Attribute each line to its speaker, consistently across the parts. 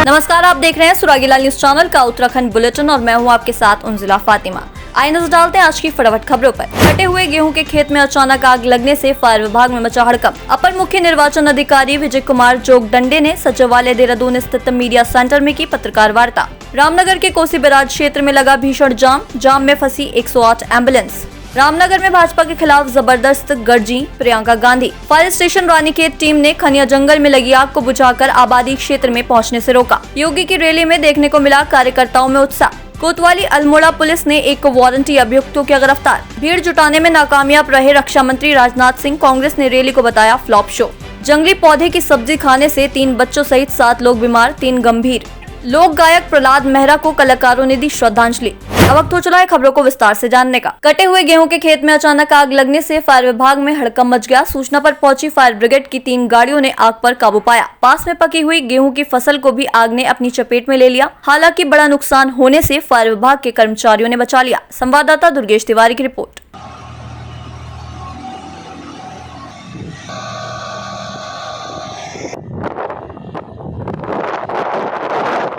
Speaker 1: नमस्कार, आप देख रहे हैं सुरागीलाल न्यूज चैनल का उत्तराखंड बुलेटिन और मैं हूं आपके साथ उन्जिला फातिमा। आइए नजर डालते हैं आज की फटाफट खबरों पर। कटे हुए गेहूं के खेत में अचानक आग लगने से फायर विभाग में मचा हड़कंप। अपर मुख्य निर्वाचन अधिकारी विजय कुमार जोगदंडे ने सचिवालय देहरादून स्थित मीडिया सेंटर में की पत्रकार वार्ता। रामनगर के कोसी बैराज क्षेत्र में लगा भीषण जाम में फंसी 108 एम्बुलेंस। रामनगर में भाजपा के खिलाफ जबरदस्त गर्जी Priyanka Gandhi. Fire station Ranikhet team ने खनिया जंगल में लगी आग को बुझाकर आबादी क्षेत्र में पहुंचने से रोका। योगी की रैली में देखने को मिला कार्यकर्ताओं में उत्साह। कोतवाली अल्मोड़ा पुलिस ने एक वारंटी अभियुक्तों किया गिरफ्तार। भीड़ जुटाने में नाकामयाब रहे रक्षा मंत्री राजनाथ सिंह। कांग्रेस ने रैली को बताया फ्लॉप शो। जंगली पौधे की सब्जी खाने से 3 बच्चों सहित 7 लोग बीमार, 3 गंभीर। लोक गायक प्रहलाद मेहरा को कलाकारों ने दी श्रद्धांजलि। अब वक्त हो चला है खबरों को विस्तार से जानने का। कटे हुए गेहूं के खेत में अचानक आग लगने से फायर विभाग में हड़कंप मच गया। सूचना पर पहुंची फायर ब्रिगेड की 3 गाड़ियों ने आग पर काबू पाया। पास में पकी हुई गेहूं की फसल को भी आग ने अपनी चपेट में ले लिया। हालांकि बड़ा नुकसान होने से फायर विभाग के कर्मचारियों ने बचा लिया। संवाददाता दुर्गेश तिवारी की रिपोर्ट।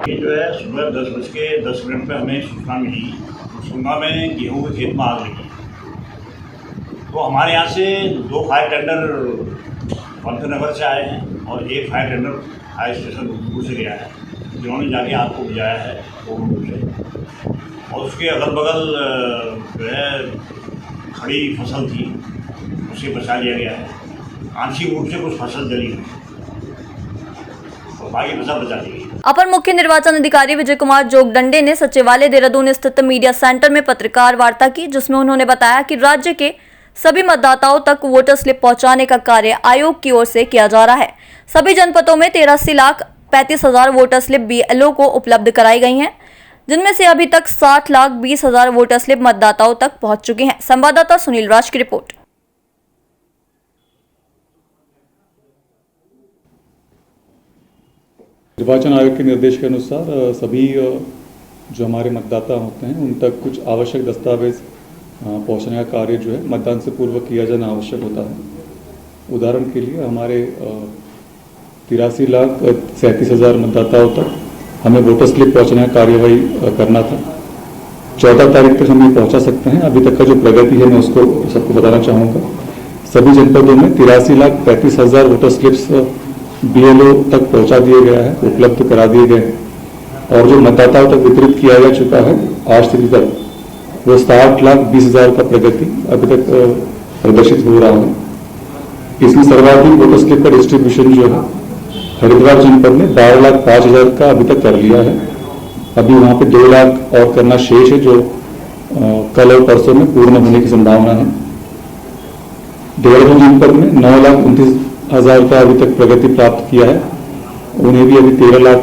Speaker 2: ये जो है सुबह 10:10 पे हमें सूचना मिली। सुनगा में गेहूं के खेत में आग लगी। तो हमारे यहाँ से 2 फायर टेंडर पंतनगर से आए हैं और 1 fire tender fire station Rudrapur से गया है, जिन्होंने जाके आग को बुझाया है रूप से। और उसके अगल बगल जो है खड़ी फसल थी, उसे बचा लिया गया है। आंशिक रूप से कुछ फसल जली हुई और बाकी फसल बचा ली गई।
Speaker 1: अपर मुख्य निर्वाचन अधिकारी विजय कुमार जोगदंडे ने सचिवालय देहरादून स्थित मीडिया सेंटर में पत्रकार वार्ता की, जिसमें उन्होंने बताया कि राज्य के सभी मतदाताओं तक वोटर स्लिप पहुंचाने का कार्य आयोग की ओर से किया जा रहा है। सभी जनपदों में 83,35,000 वोटर स्लिप बीएलओ को उपलब्ध कराई गई हैं, जिनमें से अभी तक 60,20,000 वोटर स्लिप मतदाताओं तक पहुंच चुकी हैं। संवाददाता सुनील राज की रिपोर्ट।
Speaker 3: निर्वाचन आयोग के निर्देश के अनुसार सभी जो हमारे मतदाता होते हैं उन तक कुछ आवश्यक दस्तावेज पहुंचाने का कार्य जो है मतदान से पूर्व किया जाना आवश्यक होता है। उदाहरण के लिए हमारे 83,37,000 मतदाताओं तक हमें वोटर स्लिप पहुंचाने का कार्यवाही करना था। 14 तारीख तक हम ये पहुंचा सकते हैं। अभी तक का जो प्रगति है मैं उसको सबको बताना चाहूँगा। सभी जनपदों में 83,35,000 वोटर स्लिप्स बीएलओ तक पहुंचा दिया गया है, उपलब्ध करा दिए गए और जो मतदाताओं तक वितरित किया जा चुका है आज स्थिति तक वो 60,20,000 का प्रगति अभी तक प्रदर्शित हो रहा है। इसमें सर्वाधिक वोटर स्लिप का डिस्ट्रीब्यूशन जो है हरिद्वार जनपद में 12,05,000 का अभी तक कर लिया है। अभी वहाँ पे 2 लाख और करना शेष है, जो कल और परसों में पूर्ण होने की संभावना है। देहरादून जनपद में 9,29,000 का अभी तक प्रगति प्राप्त किया है। उन्हें भी अभी 13 लाख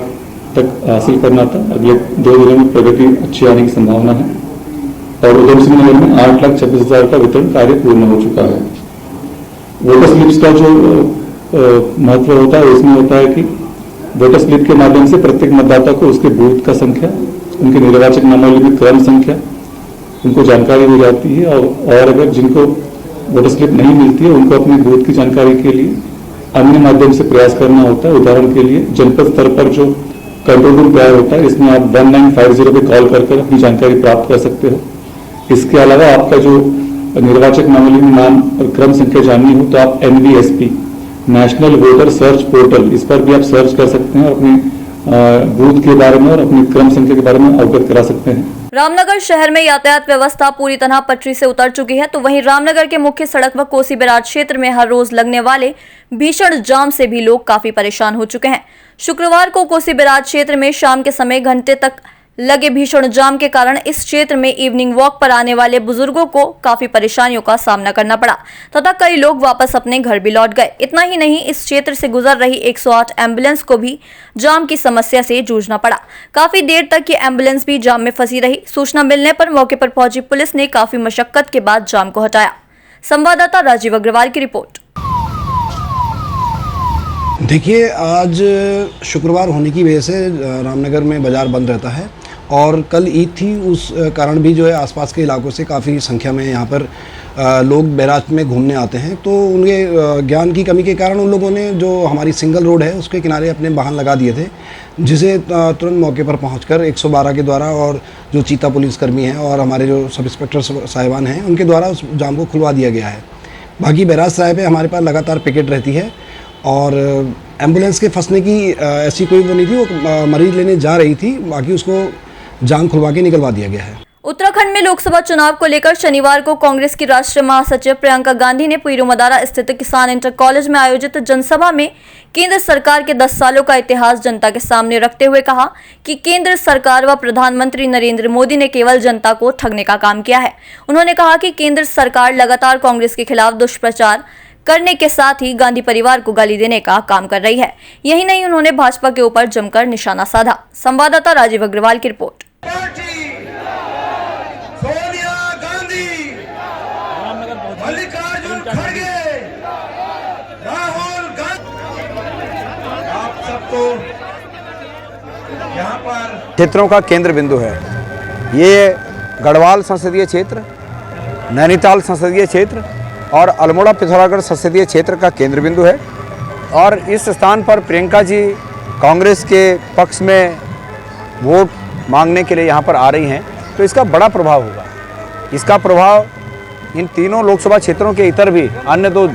Speaker 3: तक हासिल करना था। अगले 2 दिनों में प्रगति अच्छी आने की संभावना है। और उधम सिंह नगर में 8,26,000 का वितरण कार्य पूर्ण हो चुका है। वोटर स्लिप्स का जो महत्व होता है इसमें होता है कि वोटर स्लिप के माध्यम से प्रत्येक मतदाता को उसके बूथ का संख्या, उनके निर्वाचक नामावली में क्रम संख्या, उनको जानकारी हो जाती है। और अगर जिनको वोटर स्लिप नहीं मिलती है उनको अपने बूथ की जानकारी के लिए अन्य माध्यम से प्रयास करना होता है। उदाहरण के लिए जनपद स्तर पर जो कंट्रोल रूम तैयार होता है, इसमें आप 1950 पे कॉल कर अपनी जानकारी प्राप्त कर सकते हो। इसके अलावा आपका जो निर्वाचक नामावली में नाम और क्रम संख्या जाननी हो तो आप NVSP national voter search portal, इस पर भी आप सर्च कर सकते हैं और अपने बूथ के बारे में और अपनी क्रम संख्या के बारे में अवगत करा सकते हैं।
Speaker 1: रामनगर शहर में यातायात व्यवस्था पूरी तरह पटरी से उतर चुकी है, तो वहीं रामनगर के मुख्य सड़क व कोसी बैराज क्षेत्र में हर रोज लगने वाले भीषण जाम से भी लोग काफी परेशान हो चुके हैं। शुक्रवार को कोसी बैराज क्षेत्र में शाम के समय घंटे तक लगे भीषण जाम के कारण इस क्षेत्र में इवनिंग वॉक पर आने वाले बुजुर्गों को काफी परेशानियों का सामना करना पड़ा तथा कई लोग वापस अपने घर भी लौट गए। इतना ही नहीं, इस क्षेत्र से गुजर रही 108 एम्बुलेंस को भी जाम की समस्या से जूझना पड़ा। काफी देर तक ये एम्बुलेंस भी जाम में फंसी रही। सूचना मिलने पर मौके पर पहुंची पुलिस ने काफी मशक्कत के बाद जाम को हटाया। संवाददाता राजीव अग्रवाल की रिपोर्ट।
Speaker 4: देखिए, आज शुक्रवार होने की वजह से रामनगर में बाजार बंद रहता है और कल ईद थी, उस कारण भी जो है आसपास के इलाकों से काफ़ी संख्या में यहाँ पर लोग बैराज में घूमने आते हैं। तो उनके ज्ञान की कमी के कारण उन लोगों ने जो हमारी सिंगल रोड है उसके किनारे अपने वाहन लगा दिए थे, जिसे तुरंत मौके पर पहुंचकर 112 के द्वारा और जो चीता पुलिसकर्मी हैं और हमारे जो सब इंस्पेक्टर साहिबान हैं उनके द्वारा उस जाम को खुलवा दिया गया है। बाकी बैराज साहिब पे हमारे पास लगातार पिकेट रहती है और एम्बुलेंस के फंसने की ऐसी कोई वो नहीं थी, वो मरीज़ लेने जा रही थी, बाकी उसको जाम खुलवा के निकलवा दिया गया है।
Speaker 1: उत्तराखंड में लोकसभा चुनाव को लेकर शनिवार को कांग्रेस की राष्ट्रीय महासचिव प्रियंका गांधी ने पीरूमदारा स्थित किसान इंटर कॉलेज में आयोजित जनसभा में केंद्र सरकार के 10 सालों का इतिहास जनता के सामने रखते हुए कहा कि केंद्र सरकार व प्रधानमंत्री नरेंद्र मोदी ने केवल जनता को ठगने का काम किया है। उन्होंने कहा कि केंद्र सरकार लगातार कांग्रेस के खिलाफ दुष्प्रचार करने के साथ ही गांधी परिवार को गाली देने का काम कर रही है। यही नहीं, उन्होंने भाजपा के ऊपर जमकर निशाना साधा। संवाददाता राजीव अग्रवाल की रिपोर्ट।
Speaker 5: सोनिया गांधी, मल्लिकार्जुन खड़गे, राहुल गांधी, आप सबको यहाँ पर
Speaker 6: क्षेत्रों का केंद्र बिंदु है। ये गढ़वाल संसदीय क्षेत्र, नैनीताल संसदीय क्षेत्र और अल्मोड़ा पिथौरागढ़ संसदीय क्षेत्र का केंद्र बिंदु है। और इस स्थान पर प्रियंका जी कांग्रेस के पक्ष में वोट मांगने के लिए यहाँ पर आ रही हैं, तो इसका बड़ा प्रभाव होगा। इसका प्रभाव इन तीनों लोकसभा क्षेत्रों के इतर भी अन्य दो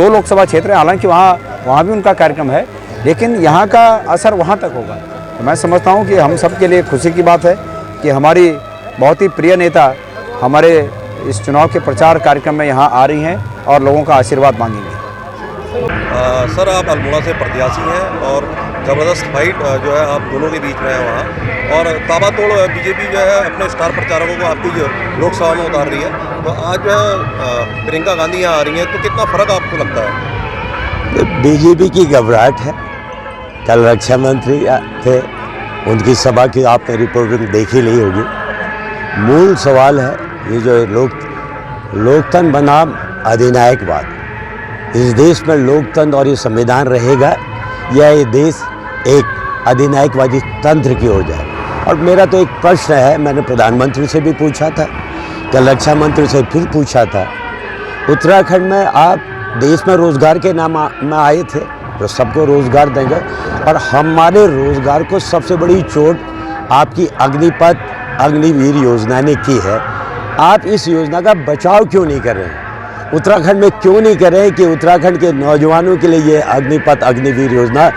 Speaker 6: लोकसभा क्षेत्र हैं, हालांकि वहाँ भी उनका कार्यक्रम है, लेकिन यहाँ का असर वहाँ तक होगा। तो मैं समझता हूँ कि हम सब के लिए खुशी की बात है कि हमारी बहुत ही प्रिय नेता हमारे इस चुनाव के प्रचार कार्यक्रम में यहाँ आ रही हैं और लोगों का आशीर्वाद मांगेंगी।
Speaker 7: सर, आप अल्मोड़ा से प्रत्याशी हैं और ज़बरदस्त फाइट जो है आप दोनों के बीच में है वहाँ, और ताबड़तोड़ बीजेपी जो है अपने स्टार प्रचारकों को आपकी जो लोकसभा में उतार रही है। तो आज जो है प्रियंका गांधी यहाँ आ रही हैं, तो कितना फ़र्क आपको लगता है?
Speaker 8: बीजेपी की घबराहट है। कल रक्षा मंत्री थे, उनकी सभा की आपने रिपोर्टिंग देखी नहीं होगी। मूल सवाल है ये जो लोकतंत्र बनाम अधिनायकवाद। इस देश में लोकतंत्र और ये संविधान रहेगा या ये देश एक अधिनायकवादी तंत्र की हो जाए। और मेरा तो एक प्रश्न है, मैंने प्रधानमंत्री से भी पूछा था, कल रक्षा मंत्री से फिर पूछा था, उत्तराखंड में आप देश में रोजगार के नाम में आए थे तो सबको रोजगार देंगे, और हमारे रोजगार को सबसे बड़ी चोट आपकी अग्निवीर योजना ने की है। आप इस योजना का बचाव क्यों नहीं कर रहे हैं? उत्तराखंड में क्यों नहीं कर रहे हैं कि उत्तराखंड के नौजवानों के लिए ये अग्निवीर योजना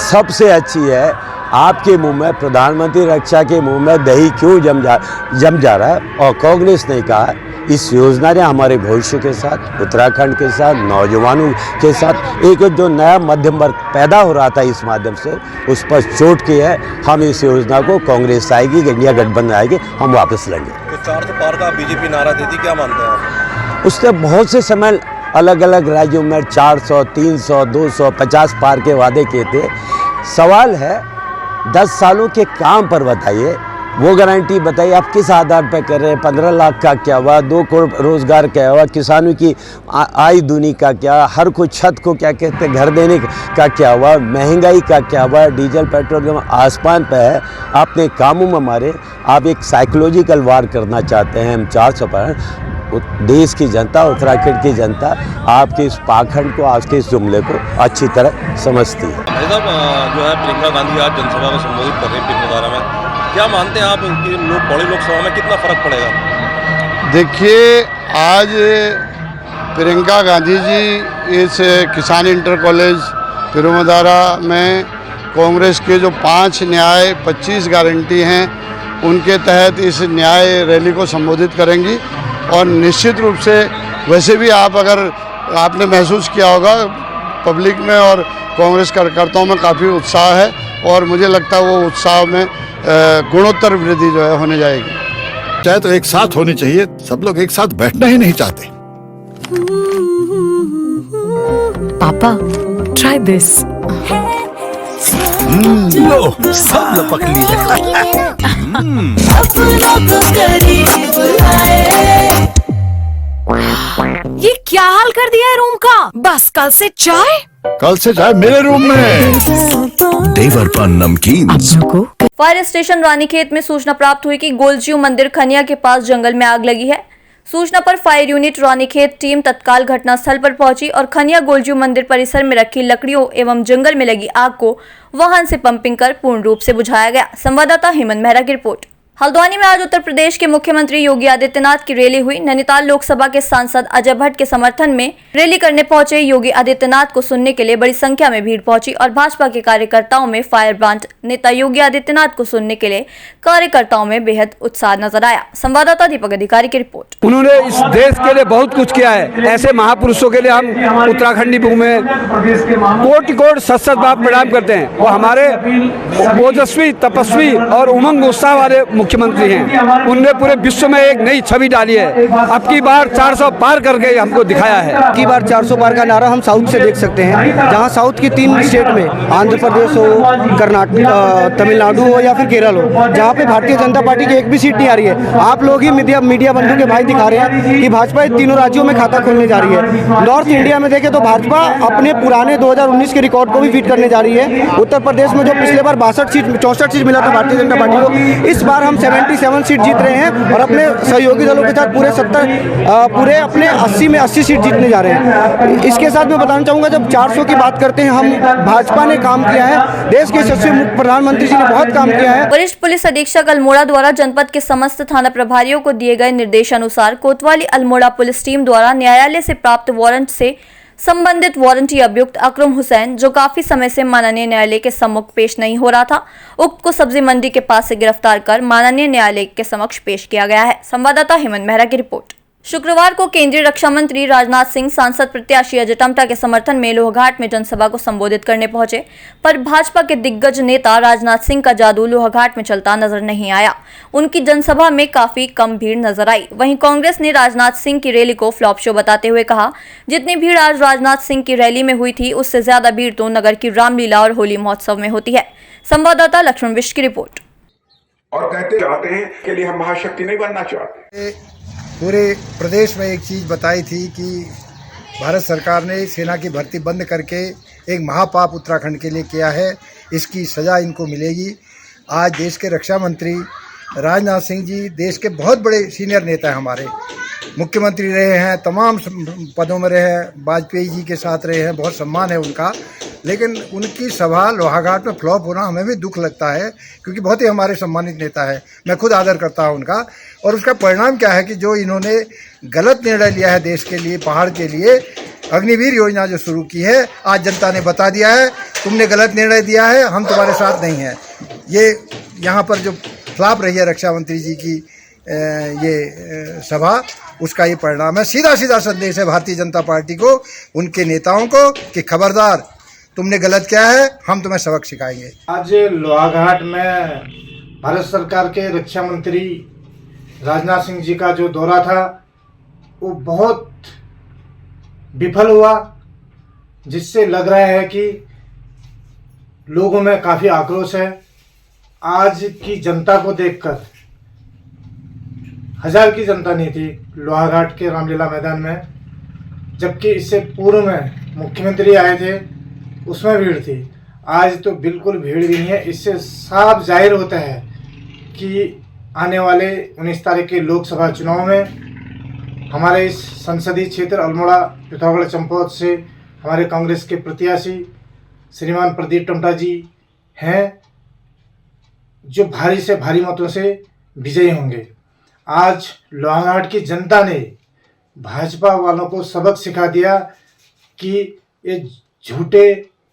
Speaker 8: सबसे अच्छी है? आपके मुंह में, प्रधानमंत्री रक्षा के मुंह में दही क्यों जम जा रहा है? और कांग्रेस ने कहा इस योजना ने हमारे भविष्य के साथ, उत्तराखंड के साथ, नौजवानों के साथ एक जो नया मध्यम वर्ग पैदा हो रहा था इस माध्यम से, उस पर चोट की है। हम इस योजना को, कांग्रेस आएगी, इंडिया गठबंधन आएगी, हम वापस लेंगे।
Speaker 7: तो 400 पार का बीजेपी नारा देती, क्या मानते हैं आप?
Speaker 8: उसने बहुत से समय अलग अलग राज्यों में 400, 300, 250 पार के वादे किए थे। सवाल है 10 सालों के काम पर बताइए, वो गारंटी बताइए आप किस आधार पर कर रहे हैं? 15 लाख का क्या हुआ? 2 करोड़ रोजगार क्या हुआ? किसानों की आय दूनी का क्या? हर कोई छत को क्या कहते हैं, घर देने का क्या हुआ? महंगाई का क्या हुआ? डीजल पेट्रोल आसमान पे है। आपने कामों में मारे, आप एक साइकोलॉजिकल वार करना चाहते हैं। हम 400 पर देश की जनता, उत्तराखंड की जनता आपके इस पाखंड को, आपके इस जुमले को अच्छी तरह समझती है।
Speaker 7: भाई साहब, जो है प्रियंका गांधी आज जनसभा को संबोधित कर रहे हैं पीरूमदारा में, क्या मानते हैं आप कि बड़ी लोकसभा में कितना फर्क पड़ेगा?
Speaker 9: देखिए, आज प्रियंका गांधी जी इस किसान इंटर कॉलेज पीरूमदारा में कांग्रेस के जो 5 न्याय 25 गारंटी हैं उनके तहत इस न्याय रैली को संबोधित करेंगी। और निश्चित रूप से वैसे भी आपने महसूस किया होगा पब्लिक में और कांग्रेस कार्यकर्ताओं में काफ़ी उत्साह है, और मुझे लगता है वो उत्साह में गुणोत्तर वृद्धि जो है होने जाएगी।
Speaker 10: चाहे तो एक साथ होनी चाहिए, सब लोग एक साथ बैठना ही नहीं चाहते।
Speaker 11: पापा, ट्राई दिस।
Speaker 10: लो, सब लपक लिए।
Speaker 11: अपना तो करीब आए। ये क्या हाल कर दिया है रूम का? बस कल से चाय
Speaker 10: कल से चाय मेरे रूम में। देवर पर नमकीन।
Speaker 1: फायर स्टेशन रानीखेत में सूचना प्राप्त हुई कि गोलजीव मंदिर खनिया के पास जंगल में आग लगी है। सूचना पर फायर यूनिट रानीखेत टीम तत्काल घटनास्थल पर पहुंची और खनिया गोलजीव मंदिर परिसर में रखी लकड़ियों एवं जंगल में लगी आग को वाहन से पंपिंग कर पूर्ण रूप से बुझाया गया। संवाददाता हेमंत मेहरा की रिपोर्ट। हल्द्वानी में आज उत्तर प्रदेश के मुख्यमंत्री योगी आदित्यनाथ की रैली हुई। नैनीताल लोकसभा के सांसद अजय भट्ट के समर्थन में रैली करने पहुंचे योगी आदित्यनाथ को सुनने के लिए बड़ी संख्या में भीड़ पहुंची और भाजपा के कार्यकर्ताओं में फायर ब्रांड नेता योगी आदित्यनाथ को सुनने के लिए कार्यकर्ताओं में बेहद उत्साह नजर आया। संवाददाता दीपक अधिकारी की रिपोर्ट।
Speaker 6: उन्होंने इस देश के लिए बहुत कुछ किया है। ऐसे महापुरुषों के लिए हम उत्तराखंडी भूमि में कोटि कोटि सत बार प्रणाम करते हैं। वो हमारे ओजस्वी, तपस्वी और उमंग उत्साह वाले मुख्यमंत्री हैं। उनने पूरे विश्व में एक नई छवि डाली है। अब की बार 400 पार करके हमको दिखाया है।
Speaker 12: अब की बार 400 पार का नारा हम साउथ से देख सकते हैं, जहां साउथ की 3 स्टेट में आंध्र प्रदेश हो, कर्नाटक, तमिलनाडु हो या फिर केरल हो, जहां पे भारतीय जनता पार्टी की एक भी सीट नहीं आ रही है। आप लोग ही मीडिया बंधु के भाई दिखा रहे हैं कि भाजपा इन तीनों राज्यों में खाता खोलने जा रही है। नॉर्थ इंडिया में देखें तो भाजपा अपने पुराने 2019 के रिकॉर्ड को भी फीट करने जा रही है। उत्तर प्रदेश में जो पिछले बार 64 सीट मिला था भारतीय जनता पार्टी को, इस बार हम 77 सीट जीत रहे हैं और अपने सहयोगी दलों के साथ पूरे अपने 80 में 80 सीट जीतने जा रहे हैं। इसके साथ मैं बताना चाहूँगा, जब 400 की बात करते हैं, हम भाजपा ने काम किया है। देश के यशस्वी प्रधानमंत्री जी ने बहुत काम किया है।
Speaker 1: वरिष्ठ पुलिस अधीक्षक अल्मोड़ा द्वारा जनपद के समस्त थाना प्रभारियों को दिए गए निर्देशानुसार कोतवाली अल्मोड़ा पुलिस टीम द्वारा न्यायालय से प्राप्त वारंट से संबंधित वारंटी अभियुक्त अकरम हुसैन, जो काफी समय से माननीय न्यायालय के सम्मुख पेश नहीं हो रहा था, उक्त को सब्जी मंडी के पास से गिरफ्तार कर माननीय न्यायालय के समक्ष पेश किया गया है। संवाददाता हेमंत मेहरा की रिपोर्ट। शुक्रवार को केंद्रीय रक्षा मंत्री राजनाथ सिंह सांसद प्रत्याशी अजय टम्टा के समर्थन में लोहाघाट में जनसभा को संबोधित करने पहुंचे, पर भाजपा के दिग्गज नेता राजनाथ सिंह का जादू लोहाघाट में चलता नजर नहीं आया। उनकी जनसभा में काफी कम भीड़ नजर आई। वहीं कांग्रेस ने राजनाथ सिंह की रैली को फ्लॉप शो बताते हुए कहा, जितनी भीड़ आज राजनाथ सिंह की रैली में हुई थी, उससे ज्यादा भीड़ तो नगर की रामलीला और होली महोत्सव में होती है। संवाददाता लक्ष्मण विश्व की रिपोर्ट।
Speaker 5: और कहते चाहते हैं के लिए हम महाशक्ति नहीं बनना चाहते।
Speaker 12: पूरे प्रदेश में एक चीज़ बताई थी कि भारत सरकार ने सेना की भर्ती बंद करके एक महापाप उत्तराखंड के लिए किया है, इसकी सज़ा इनको मिलेगी। आज देश के रक्षा मंत्री राजनाथ सिंह जी देश के बहुत बड़े सीनियर नेता हैं, हमारे मुख्यमंत्री रहे हैं, तमाम पदों में रहे हैं, वाजपेयी जी के साथ रहे हैं, बहुत सम्मान है उनका। लेकिन उनकी सभा लोहाघाट में फ्लॉप होना हमें भी दुख लगता है, क्योंकि बहुत ही हमारे सम्मानित नेता है। मैं खुद आदर करता हूं उनका। और उसका परिणाम क्या है कि जो इन्होंने गलत निर्णय लिया है देश के लिए, पहाड़ के लिए, अग्निवीर योजना जो शुरू की है, आज जनता ने बता दिया है तुमने गलत निर्णय दिया है, हम तुम्हारे साथ नहीं हैं। ये यहाँ पर जो फ्लॉप रही है रक्षा मंत्री जी की ये सभा, उसका ये परिणाम है। सीधा सीधा संदेश है भारतीय जनता पार्टी को, उनके नेताओं को, कि खबरदार तुमने गलत किया है, हम तुम्हें सबक सिखाएंगे। आज लोहाघाट में भारत सरकार के रक्षा मंत्री राजनाथ सिंह जी का जो दौरा था वो बहुत विफल हुआ, जिससे लग रहा है कि लोगों में काफ़ी आक्रोश है। आज की जनता को देखकर, 1000 की जनता नहीं थी लोहाघाट के रामलीला मैदान में, जबकि इससे पूर्व में मुख्यमंत्री आए थे, उसमें भीड़ थी। आज तो बिल्कुल भीड़ भी नहीं है। इससे साफ जाहिर होता है कि आने वाले 19 तारीख के लोकसभा चुनाव में हमारे इस संसदीय क्षेत्र अल्मोड़ा पिथौरागढ़ चंपावत से हमारे कांग्रेस के प्रत्याशी श्रीमान प्रदीप टम्टा जी हैं, जो भारी से भारी मतों से विजयी होंगे। आज लोहाघाट की जनता ने भाजपा वालों को सबक सिखा दिया कि ये झूठे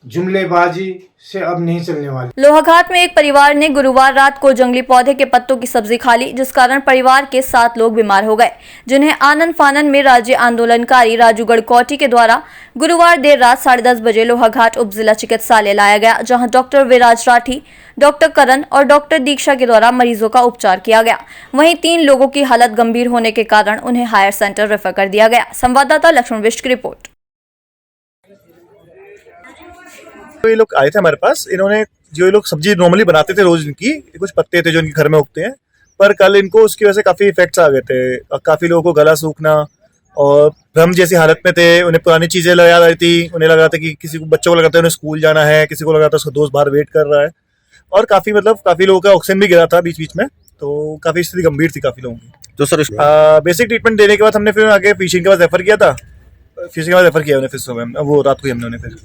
Speaker 12: जुमलेबाजी से अब नहीं चलने वाली।
Speaker 1: लोहाघाट में एक परिवार ने गुरुवार रात को जंगली पौधे के पत्तों की सब्जी खा ली, जिस कारण परिवार के 7 लोग बीमार हो गए, जिन्हें आनन फानन में राज्य आंदोलनकारी राजू गढ़कोटी के द्वारा गुरुवार देर रात 10:30 बजे लोहाघाट उप जिला चिकित्सालय लाया गया, जहां डॉक्टर विराज राठी, डॉक्टर करण और डॉक्टर दीक्षा के द्वारा मरीजों का उपचार किया गया। वहीं 3 लोगों की हालत गंभीर होने के कारण उन्हें हायर सेंटर रेफर कर दिया गया। संवाददाता लक्ष्मण विश्व की रिपोर्ट।
Speaker 13: तो ये लोग आए थे हमारे पास, इन्होंने जो ये लोग सब्जी नॉर्मली बनाते थे रोज, इनकी कुछ पत्ते थे जो इनके घर में उगते हैं, पर कल इनको उसकी वजह से काफ़ी इफेक्ट्स आ गए थे। काफ़ी लोगों को गला सूखना, और भ्रम जैसी हालत में थे। उन्हें पुरानी चीज़ें लगा रही थी, उन्हें लगा था कि किसी को, बच्चों को लगा था उन्हें स्कूल जाना है, किसी को लगा था उसका दोस्त बाहर वेट कर रहा है, और काफ़ी लोगों का ऑक्सीजन भी गिरा था बीच बीच में, तो काफ़ी स्थिति गंभीर थी काफ़ी लोगों की।
Speaker 7: तो सर
Speaker 13: बेसिक ट्रीटमेंट देने के बाद हमने फिर आगे फिशिंग के बाद रेफर किया था, फिशिंग के बाद रेफर किया उन्हें फिर सुबह, वो रात को ही हमने उन्हें फिर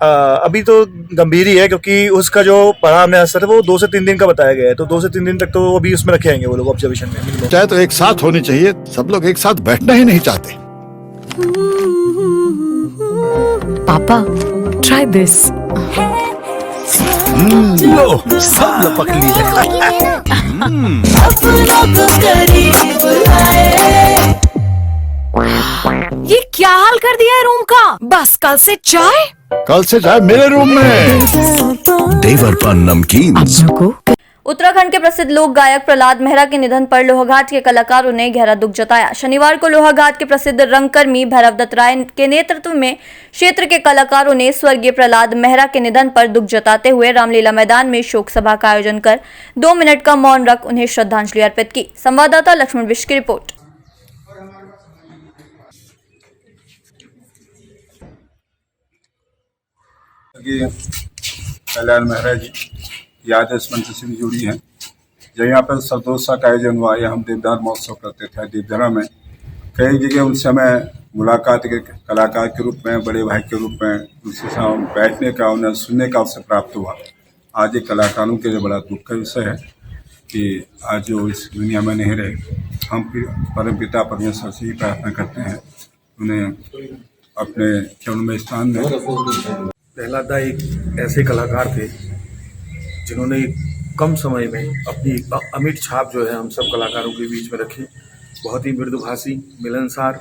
Speaker 13: अभी तो गंभीर ही है, क्योंकि उसका जो पड़ा हमने असर है वो 2 से 3 दिन का बताया गया है, तो 2 से 3 दिन तक तो अभी उसमें रखे आएंगे वो लोग ऑब्जर्वेशन में।
Speaker 10: चाहे तो एक साथ होनी चाहिए, सब लोग एक साथ बैठना ही नहीं चाहते।
Speaker 11: पापा ट्राई दिस।
Speaker 10: लो सब लपक लिए।
Speaker 11: ये क्या हाल कर दिया है रूम का? बस कल से चाय
Speaker 10: कल से चाय मेरे रूम में। देवर पान नमकीन।
Speaker 1: उत्तराखंड के प्रसिद्ध लोक गायक प्रहलाद मेहरा के निधन पर लोहाघाट के कलाकारों ने गहरा दुख जताया। शनिवार को लोहाघाट के प्रसिद्ध रंगकर्मी भैरव दत्त राय के नेतृत्व में क्षेत्र के कलाकारों ने स्वर्गीय प्रहलाद मेहरा के निधन पर दुख जताते हुए रामलीला मैदान में शोक सभा का आयोजन कर 2 मिनट का मौन रख उन्हें श्रद्धांजलि अर्पित की। संवाददाता लक्ष्मण बिष्ट की रिपोर्ट।
Speaker 14: प्रहलाद मेहरा जी याद इस मंच से भी जुड़ी हैं। जब यहाँ पर सरदोत्सव का आयोजन हुआ या हम देवदार महोत्सव करते थे देवधरा में, कई जगह उन समय मुलाकात के कलाकार के रूप में, बड़े भाई के रूप में उनसे साथ बैठने का, उन्हें सुनने का अवसर प्राप्त हुआ। आज एक कलाकारों के लिए बड़ा दुख का विषय है कि आज जो इस दुनिया में नहीं रहे। हम परम पिता परमेश्वर से ही प्रार्थना करते हैं उन्हें अपने चरणों में स्थान दें।
Speaker 15: प्रहलाद दा एक ऐसे कलाकार थे जिन्होंने कम समय में अपनी अमिट छाप जो है हम सब कलाकारों के बीच में रखी। बहुत ही मृदुभाषी, मिलनसार,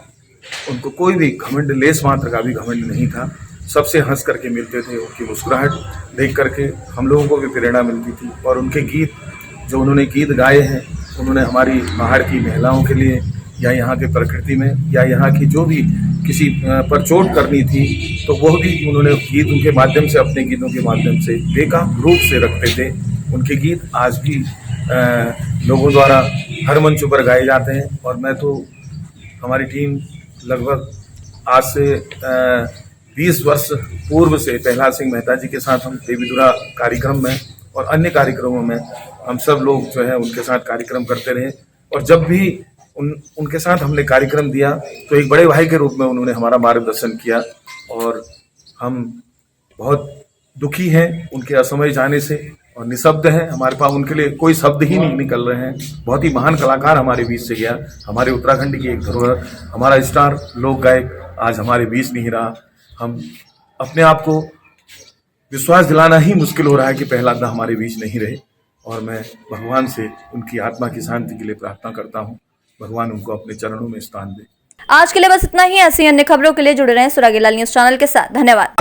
Speaker 15: उनको कोई भी घमंड, लेस मात्र का भी घमंड नहीं था। सबसे हंस करके मिलते थे। उनकी मुस्कुराहट देख करके हम लोगों को भी प्रेरणा मिलती थी। और उनके गीत, जो उन्होंने गीत गाए हैं, उन्होंने हमारी पहाड़ की महिलाओं के लिए या यहाँ के प्रकृति में या यहाँ की जो भी किसी पर चोट करनी थी, तो वो भी उन्होंने गीत उनके माध्यम से, अपने गीतों के माध्यम से बेकाब रूप से रखते थे। उनके गीत आज भी लोगों द्वारा हर मंचों पर गाए जाते हैं। और मैं तो, हमारी टीम लगभग आज से 20 वर्ष पूर्व से प्रहलाद सिंह मेहता जी के साथ हम देवीधुरा कार्यक्रम में और अन्य कार्यक्रमों में हम सब लोग जो है उनके साथ कार्यक्रम करते रहे। और जब भी उनके साथ हमने कार्यक्रम दिया तो एक बड़े भाई के रूप में उन्होंने हमारा मार्गदर्शन किया। और हम बहुत दुखी हैं उनके असमय जाने से और निशब्द हैं। हमारे पास उनके लिए कोई शब्द ही नहीं निकल रहे हैं। बहुत ही महान कलाकार हमारे बीच से गया, हमारे उत्तराखंड की एक धरोहर, हमारा स्टार लोक गायक आज हमारे बीच नहीं रहा। हम अपने आप को विश्वास दिलाना ही मुश्किल हो रहा है कि प्रहलाद दा हमारे बीच नहीं रहे। और मैं भगवान से उनकी आत्मा की शांति के लिए प्रार्थना करता हूँ। भगवान उनको अपने चरणों में स्थान दे।
Speaker 1: आज के लिए बस इतना ही। ऐसी अन्य खबरों के लिए जुड़े रहें सुरागीलाल न्यूज चैनल के साथ। धन्यवाद।